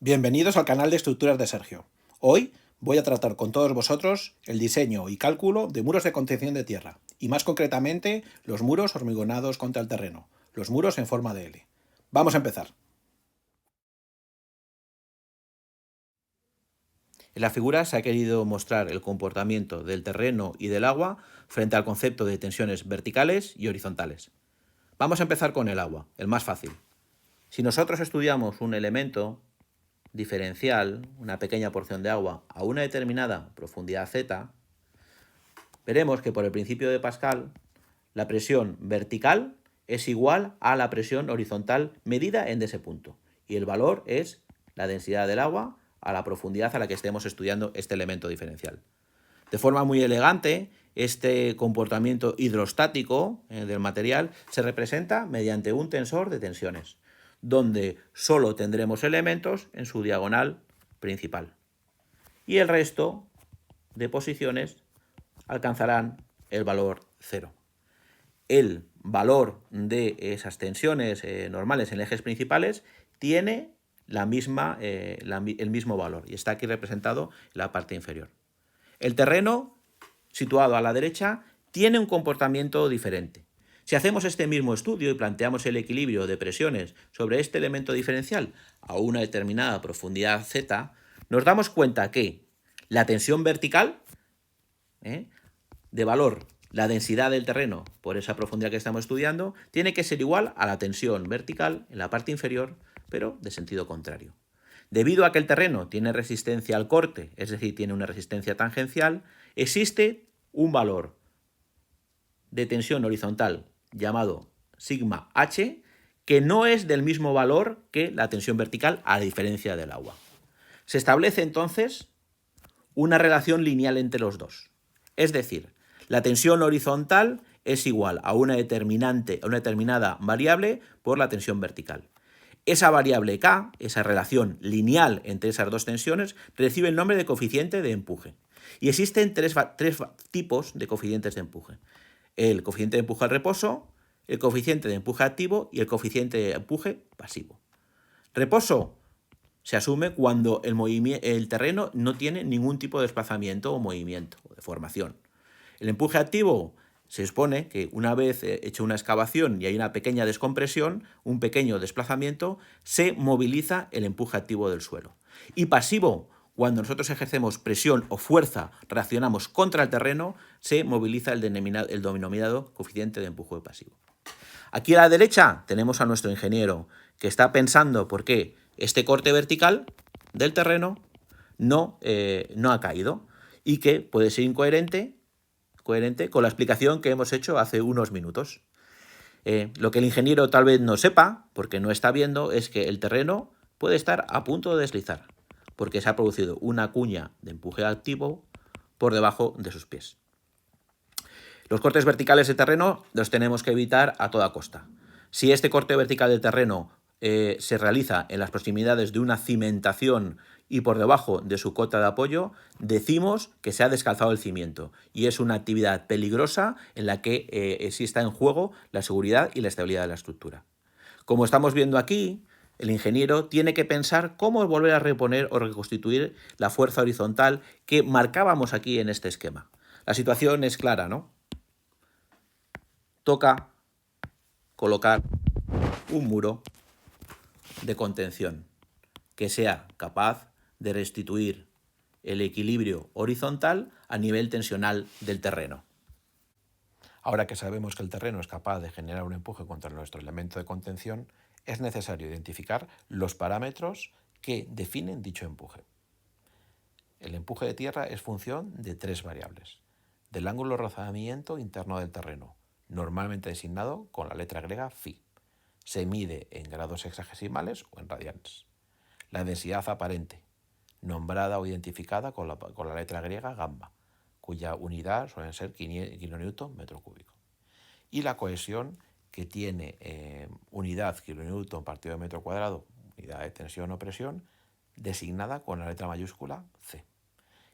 Bienvenidos al canal de estructuras de Sergio. Hoy voy a tratar con todos vosotros el diseño y cálculo de muros de contención de tierra, y más concretamente los muros hormigonados contra el terreno, los muros en forma de L. Vamos a empezar. En la figura se ha querido mostrar el comportamiento del terreno y del agua frente al concepto de tensiones verticales y horizontales. Vamos a empezar con el agua, el más fácil. Si nosotros estudiamos un elemento diferencial, una pequeña porción de agua, a una determinada profundidad z, veremos que por el principio de Pascal, la presión vertical es igual a la presión horizontal medida en ese punto. Y el valor es la densidad del agua a la profundidad a la que estemos estudiando este elemento diferencial. De forma muy elegante, este comportamiento hidrostático del material se representa mediante un tensor de tensiones, donde solo tendremos elementos en su diagonal principal. Y el resto de posiciones alcanzarán el valor 0. El valor de esas tensiones normales en ejes principales tiene el mismo valor y está aquí representado en la parte inferior. El terreno, situado a la derecha, tiene un comportamiento diferente. Si hacemos este mismo estudio y planteamos el equilibrio de presiones sobre este elemento diferencial a una determinada profundidad z, nos damos cuenta que la tensión vertical, de valor la densidad del terreno por esa profundidad que estamos estudiando, tiene que ser igual a la tensión vertical en la parte inferior, pero de sentido contrario. Debido a que el terreno tiene resistencia al corte, es decir, tiene una resistencia tangencial, existe un valor de tensión horizontal llamado sigma h, que no es del mismo valor que la tensión vertical, a diferencia del agua. Se establece entonces una relación lineal entre los dos. Es decir, la tensión horizontal es igual a una determinada variable por la tensión vertical. Esa variable K, esa relación lineal entre esas dos tensiones, recibe el nombre de coeficiente de empuje. Y existen tres tipos de coeficientes de empuje. El coeficiente de empuje al reposo, el coeficiente de empuje activo y el coeficiente de empuje pasivo. Reposo se asume cuando el terreno no tiene ningún tipo de desplazamiento o movimiento o deformación. El empuje activo se supone que una vez hecho una excavación y hay una pequeña descompresión, un pequeño desplazamiento, se moviliza el empuje activo del suelo. Y pasivo, cuando nosotros ejercemos presión o fuerza, reaccionamos contra el terreno, se moviliza el denominado coeficiente de empuje pasivo. Aquí a la derecha tenemos a nuestro ingeniero que está pensando por qué este corte vertical del terreno no ha caído y que puede ser coherente con la explicación que hemos hecho hace unos minutos. Lo que el ingeniero tal vez no sepa, porque no está viendo, es que el terreno puede estar a punto de deslizar, porque se ha producido una cuña de empuje activo por debajo de sus pies. Los cortes verticales de terreno los tenemos que evitar a toda costa. Si este corte vertical de terreno se realiza en las proximidades de una cimentación y por debajo de su cota de apoyo, decimos que se ha descalzado el cimiento y es una actividad peligrosa en la que está en juego la seguridad y la estabilidad de la estructura. Como estamos viendo aquí, el ingeniero tiene que pensar cómo volver a reponer o reconstituir la fuerza horizontal que marcábamos aquí en este esquema. La situación es clara, ¿no? Toca colocar un muro de contención que sea capaz de restituir el equilibrio horizontal a nivel tensional del terreno. Ahora que sabemos que el terreno es capaz de generar un empuje contra nuestro elemento de contención, es necesario identificar los parámetros que definen dicho empuje. El empuje de tierra es función de tres variables: del ángulo de rozamiento interno del terreno, normalmente designado con la letra griega phi. Se mide en grados hexagesimales o en radianes. La densidad aparente, nombrada o identificada con la letra griega gamma, cuya unidad suelen ser kilonewton metro cúbico. Y la cohesión, que tiene unidad kilonewton partido de metro cuadrado, unidad de tensión o presión, designada con la letra mayúscula C.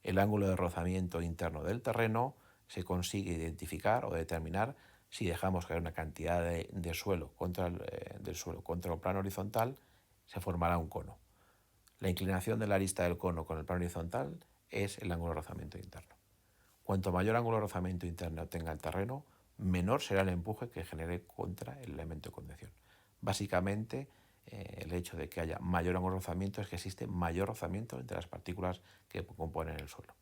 El ángulo de rozamiento interno del terreno se consigue identificar o determinar si dejamos caer una cantidad de suelo contra el plano horizontal, se formará un cono. La inclinación de la arista del cono con el plano horizontal es el ángulo de rozamiento interno. Cuanto mayor ángulo de rozamiento interno tenga el terreno, menor será el empuje que genere contra el elemento de contención. Básicamente, el hecho de que haya mayor ángulo de rozamiento es que existe mayor rozamiento entre las partículas que componen el suelo.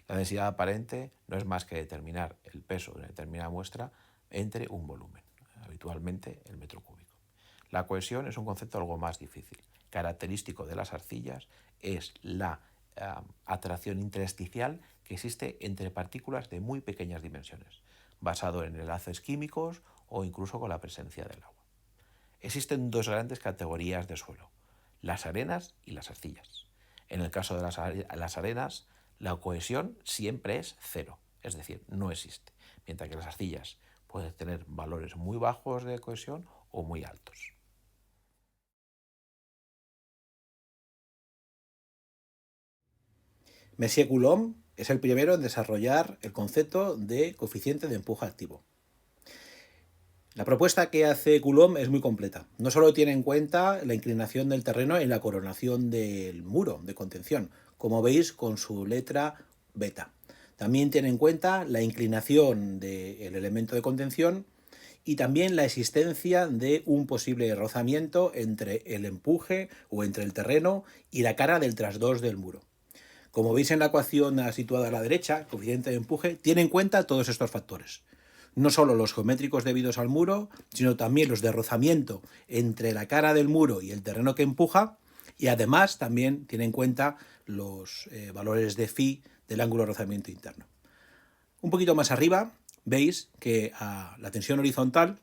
La densidad aparente no es más que determinar el peso de una determinada muestra entre un volumen, habitualmente el metro cúbico. La cohesión es un concepto algo más difícil. Característico de las arcillas es la atracción intersticial que existe entre partículas de muy pequeñas dimensiones, basado en enlaces químicos o incluso con la presencia del agua. Existen dos grandes categorías de suelo, las arenas y las arcillas. En el caso de las arenas, la cohesión siempre es cero, es decir, no existe, mientras que las arcillas pueden tener valores muy bajos de cohesión o muy altos. Messier Coulomb es el primero en desarrollar el concepto de coeficiente de empuje activo. La propuesta que hace Coulomb es muy completa. No solo tiene en cuenta la inclinación del terreno en la coronación del muro de contención, como veis con su letra beta. También tiene en cuenta la inclinación del elemento de contención y también la existencia de un posible rozamiento entre el empuje o entre el terreno y la cara del trasdós del muro. Como veis en la ecuación situada a la derecha, el coeficiente de empuje tiene en cuenta todos estos factores. No solo los geométricos debidos al muro, sino también los de rozamiento entre la cara del muro y el terreno que empuja, y además también tiene en cuenta los valores de phi del ángulo de rozamiento interno. Un poquito más arriba veis que a la tensión horizontal,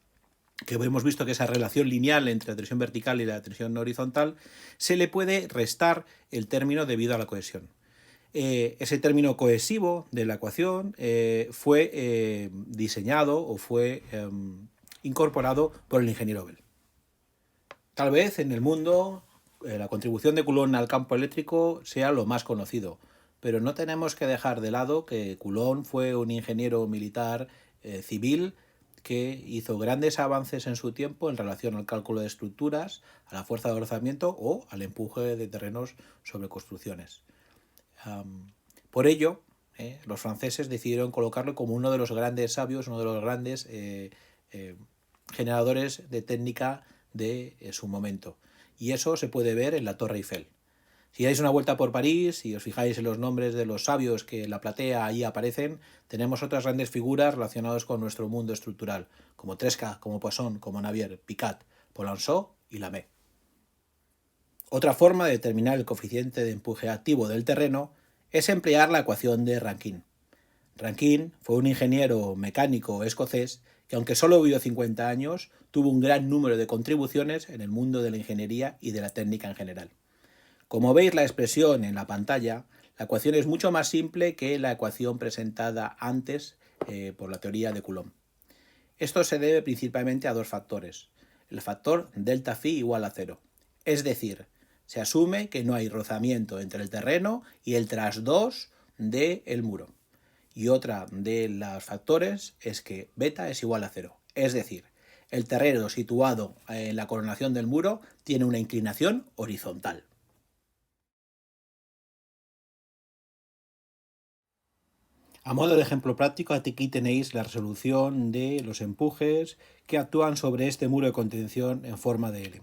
que hemos visto que esa relación lineal entre la tensión vertical y la tensión horizontal, se le puede restar el término debido a la cohesión. Ese término cohesivo de la ecuación fue diseñado o fue incorporado por el ingeniero Bell. Tal vez en el mundo la contribución de Coulomb al campo eléctrico sea lo más conocido, pero no tenemos que dejar de lado que Coulomb fue un ingeniero militar civil que hizo grandes avances en su tiempo en relación al cálculo de estructuras, a la fuerza de rozamiento o al empuje de terrenos sobre construcciones. Por ello, los franceses decidieron colocarlo como uno de los grandes sabios, uno de los grandes generadores de técnica de su momento. Y eso se puede ver en la Torre Eiffel. Si dais una vuelta por París y os fijáis en los nombres de los sabios que en la platea ahí aparecen, tenemos otras grandes figuras relacionadas con nuestro mundo estructural, como Tresca, como Poisson, como Navier, Picard, Polonceau y Lamé. Otra forma de determinar el coeficiente de empuje activo del terreno es emplear la ecuación de Rankine. Rankine fue un ingeniero mecánico escocés que, aunque solo vivió 50 años, tuvo un gran número de contribuciones en el mundo de la ingeniería y de la técnica en general. Como veis la expresión en la pantalla, la ecuación es mucho más simple que la ecuación presentada antes por la teoría de Coulomb. Esto se debe principalmente a dos factores. El factor delta phi igual a 0, es decir, se asume que no hay rozamiento entre el terreno y el trasdós del muro. Y otra de los factores es que beta es igual a 0, es decir, el terreno situado en la coronación del muro tiene una inclinación horizontal. A modo de ejemplo práctico, aquí tenéis la resolución de los empujes que actúan sobre este muro de contención en forma de L.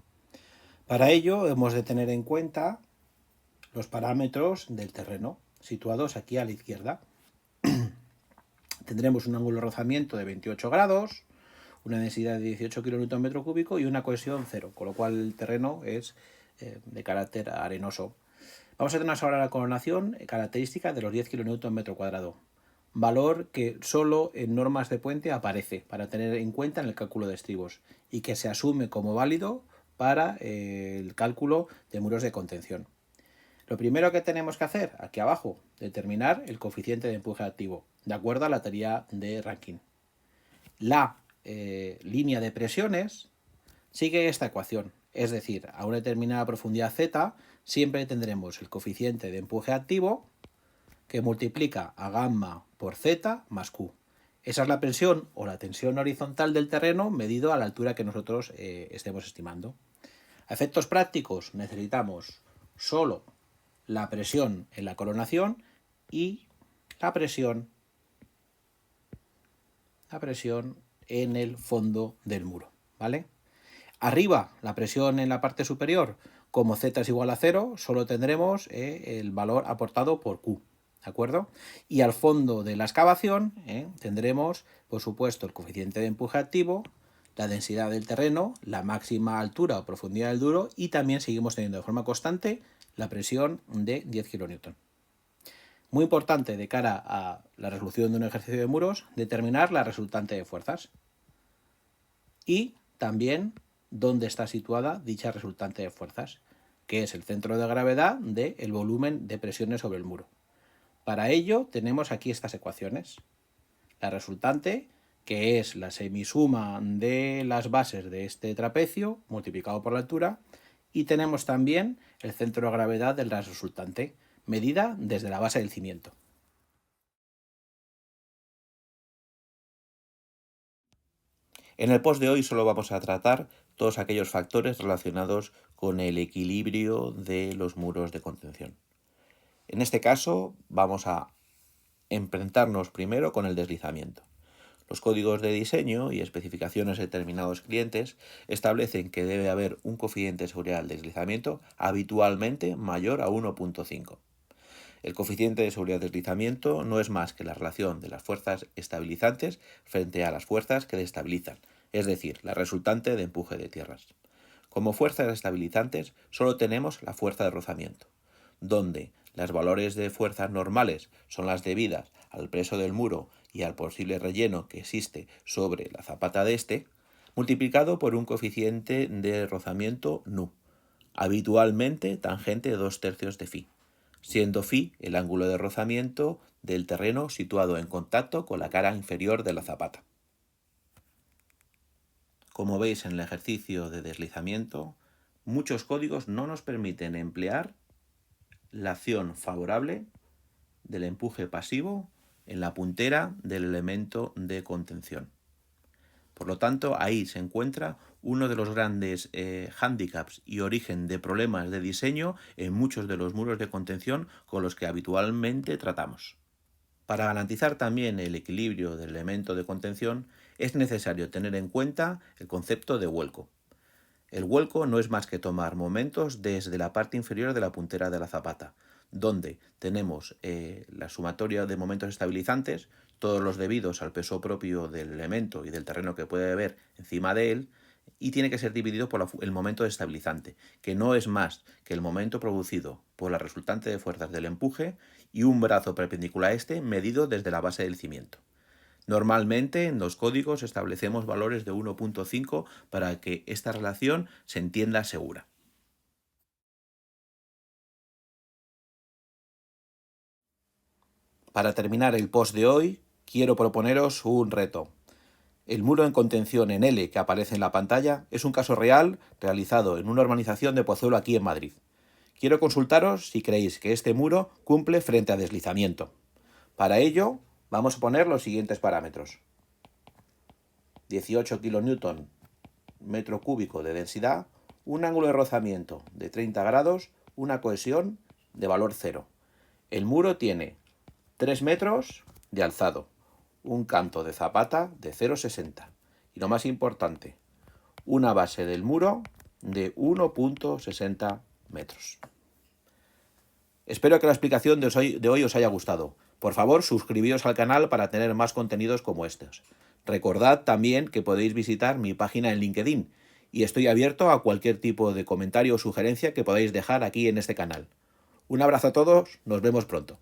Para ello hemos de tener en cuenta los parámetros del terreno, situados aquí a la izquierda. Tendremos un ángulo de rozamiento de 28 grados, una densidad de 18 kN/m³ y una cohesión 0, con lo cual el terreno es de carácter arenoso. Vamos a tener ahora la coronación característica de los 10 kN/m², valor que solo en normas de puente aparece para tener en cuenta en el cálculo de estribos y que se asume como válido para el cálculo de muros de contención. Lo primero que tenemos que hacer, aquí abajo, determinar el coeficiente de empuje activo, de acuerdo a la teoría de Rankine. La línea de presiones sigue esta ecuación, es decir, a una determinada profundidad z siempre tendremos el coeficiente de empuje activo que multiplica a gamma por z más q. Esa es la presión o la tensión horizontal del terreno medido a la altura que nosotros estemos estimando. A efectos prácticos necesitamos solo la presión en la coronación y la presión en el fondo del muro, ¿vale? Arriba, la presión en la parte superior, como z es igual a 0, solo tendremos el valor aportado por Q, ¿de acuerdo? Y al fondo de la excavación tendremos, por supuesto, el coeficiente de empuje activo, la densidad del terreno, la máxima altura o profundidad del duro y también seguimos teniendo de forma constante la presión de 10 kN. Muy importante de cara a la resolución de un ejercicio de muros, determinar la resultante de fuerzas y también dónde está situada dicha resultante de fuerzas, que es el centro de gravedad del volumen de presiones sobre el muro. Para ello tenemos aquí estas ecuaciones. La resultante, que es la semisuma de las bases de este trapecio multiplicado por la altura, y tenemos también el centro de gravedad de la resultante, medida desde la base del cimiento. En el post de hoy solo vamos a tratar todos aquellos factores relacionados con el equilibrio de los muros de contención. En este caso vamos a enfrentarnos primero con el deslizamiento. Los códigos de diseño y especificaciones de determinados clientes establecen que debe haber un coeficiente de seguridad del deslizamiento habitualmente mayor a 1.5. El coeficiente de seguridad de deslizamiento no es más que la relación de las fuerzas estabilizantes frente a las fuerzas que destabilizan, es decir, la resultante de empuje de tierras. Como fuerzas estabilizantes solo tenemos la fuerza de rozamiento, donde los valores de fuerzas normales son las debidas al peso del muro y al posible relleno que existe sobre la zapata de este, multiplicado por un coeficiente de rozamiento nu, habitualmente tangente de 2/3 de phi, siendo phi el ángulo de rozamiento del terreno situado en contacto con la cara inferior de la zapata. Como veis en el ejercicio de deslizamiento, muchos códigos no nos permiten emplear la acción favorable del empuje pasivo en la puntera del elemento de contención. Por lo tanto, ahí se encuentra uno de los grandes hándicaps y origen de problemas de diseño en muchos de los muros de contención con los que habitualmente tratamos. Para garantizar también el equilibrio del elemento de contención, es necesario tener en cuenta el concepto de vuelco. El vuelco no es más que tomar momentos desde la parte inferior de la puntera de la zapata, donde tenemos la sumatoria de momentos estabilizantes, todos los debidos al peso propio del elemento y del terreno que puede haber encima de él, y tiene que ser dividido por el momento estabilizante, que no es más que el momento producido por la resultante de fuerzas del empuje y un brazo perpendicular a este medido desde la base del cimiento. Normalmente en los códigos establecemos valores de 1.5 para que esta relación se entienda segura. Para terminar el post de hoy, quiero proponeros un reto. El muro en contención en L que aparece en la pantalla es un caso real realizado en una urbanización de Pozuelo aquí en Madrid. Quiero consultaros si creéis que este muro cumple frente a deslizamiento. Para ello, vamos a poner los siguientes parámetros. 18 kN metro cúbico de densidad, un ángulo de rozamiento de 30 grados, una cohesión de valor 0. El muro tiene 3 metros de alzado, un canto de zapata de 0,60 y lo más importante, una base del muro de 1.60 metros. Espero que la explicación de hoy os haya gustado. Por favor, suscribíos al canal para tener más contenidos como estos. Recordad también que podéis visitar mi página en LinkedIn y estoy abierto a cualquier tipo de comentario o sugerencia que podáis dejar aquí en este canal. Un abrazo a todos, nos vemos pronto.